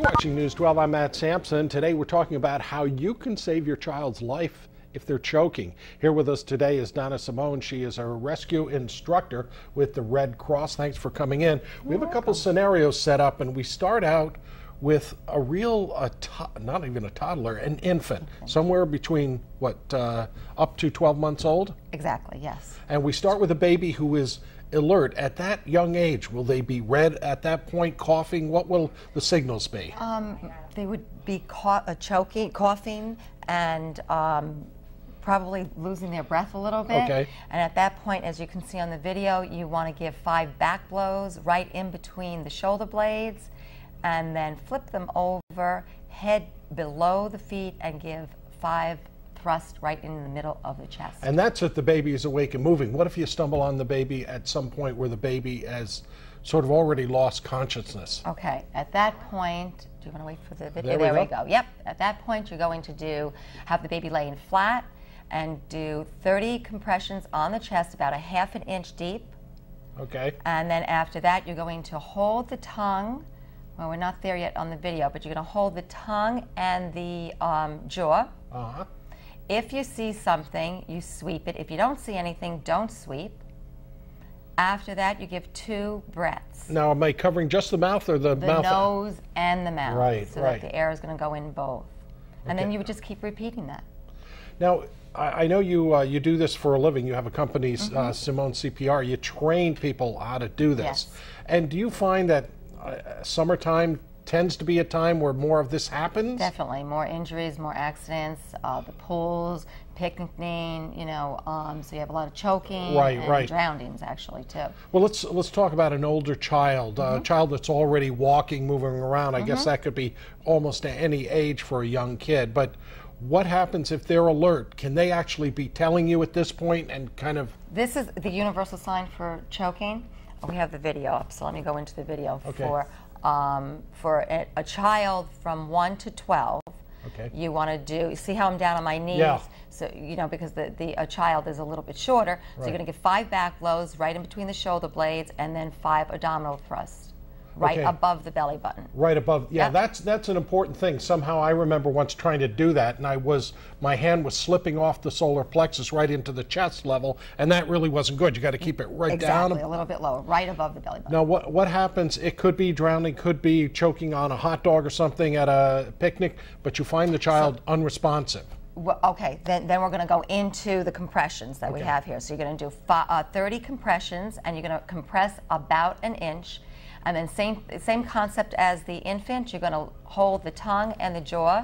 Watching News 12, I'm Matt Sampson. Today we're talking about how you can save your child's life if they're choking. Here with us today is Donna Simone. She is a rescue instructor with the Red Cross. Thanks for coming in. We have a couple scenarios set up, and we start out with a real, not even a toddler, an infant, somewhere between, up to 12 months old? Exactly, yes. And we start with a baby who is alert. At that young age, will they be red at that point, coughing? What will the signals be? They would be choking, coughing, and probably losing their breath a little bit. Okay. And at that point, as you can see on the video, you want to give 5 back blows right in between the shoulder blades, and then flip them over, head below the feet, and give 5 thrust right in the middle of the chest. And that's if the baby is awake and moving. What if you stumble on the baby at some point where the baby has sort of already lost consciousness? Okay, at that point, do you want to wait for the video? There we go. Yep, at that point you're going to have the baby laying flat and do 30 compressions on the chest, about a ½ an inch deep. Okay. And then after that you're going to hold the tongue. Well, we're not there yet on the video, but you're going to hold the tongue and the jaw. Uh-huh. If you see something, you sweep it. If you don't see anything, don't sweep. After that, you give 2 breaths. Now, am I covering just the mouth or the mouth? The nose and the mouth. Right, so right. that the air is going to go in both. And then you would just keep repeating that. Now, I know you do this for a living. You have a company, Simone CPR. You train people how to do this. Yes. And do you find that summertime tends to be a time where more of this happens? Definitely. More injuries, more accidents, the pools, picnicking, so you have a lot of choking and drownings actually too. Well, let's talk about an older child, a child that's already walking, moving around. I guess that could be almost at any age for a young kid. But what happens if they're alert? Can they actually be telling you at this point and kind of... This is the universal sign for choking. We have the video up, so let me go into the video. Okay. For a child from 1 to 12, you want to do, see how I'm down on my knees? Yeah. So, because a child is a little bit shorter, so you're going to get 5 back blows right in between the shoulder blades, and then 5 abdominal thrusts right above the belly button. Right above, yeah, that's an important thing. Somehow I remember once trying to do that, and my hand was slipping off the solar plexus right into the chest level, and that really wasn't good. You got to keep it right down. Exactly, a little bit lower, right above the belly button. Now, what happens? It could be drowning, could be choking on a hot dog or something at a picnic, but you find the child unresponsive. Well, okay, then we're going to go into the compressions that we have here. So you're going to do 30 compressions, and you're going to compress about an inch. And then same concept as the infant. You're going to hold the tongue and the jaw.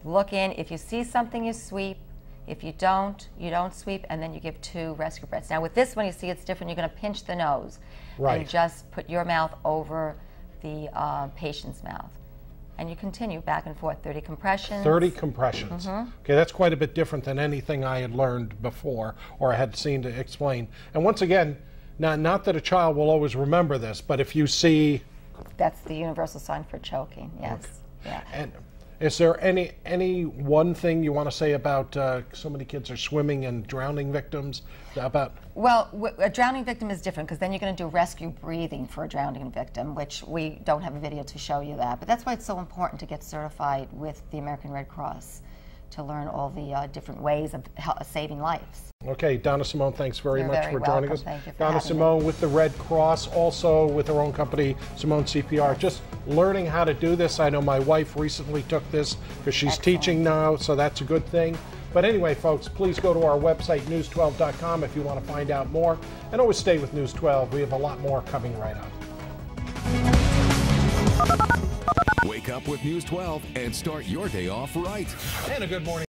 Look in. If you see something, you sweep. If you don't sweep, and then you give 2 rescue breaths. Now with this one, you see it's different. You're going to pinch the nose. Right. And just put your mouth over the patient's mouth. And you continue back and forth, 30 compressions. 30 compressions. Okay, that's quite a bit different than anything I had learned before or I had seen to explain. And once again, now, not that a child will always remember this, but if you see... That's the universal sign for choking, yes. Okay. Yeah. And is there any one thing you want to say about so many kids are swimming and drowning victims? Well, a drowning victim is different, because then you're going to do rescue breathing for a drowning victim, which we don't have a video to show you that. But that's why it's so important to get certified with the American Red Cross, to learn all the different ways of saving lives. Okay, Donna Simone, thanks very much for joining us. Thank you for Donna Simone with the Red Cross, also with her own company, Simone CPR. Just learning how to do this. I know my wife recently took this because she's teaching now, so that's a good thing. But anyway, folks, please go to our website, news12.com, if you want to find out more. And always stay with News 12. We have a lot more coming right up. Wake up with News 12 and start your day off right. And a good morning.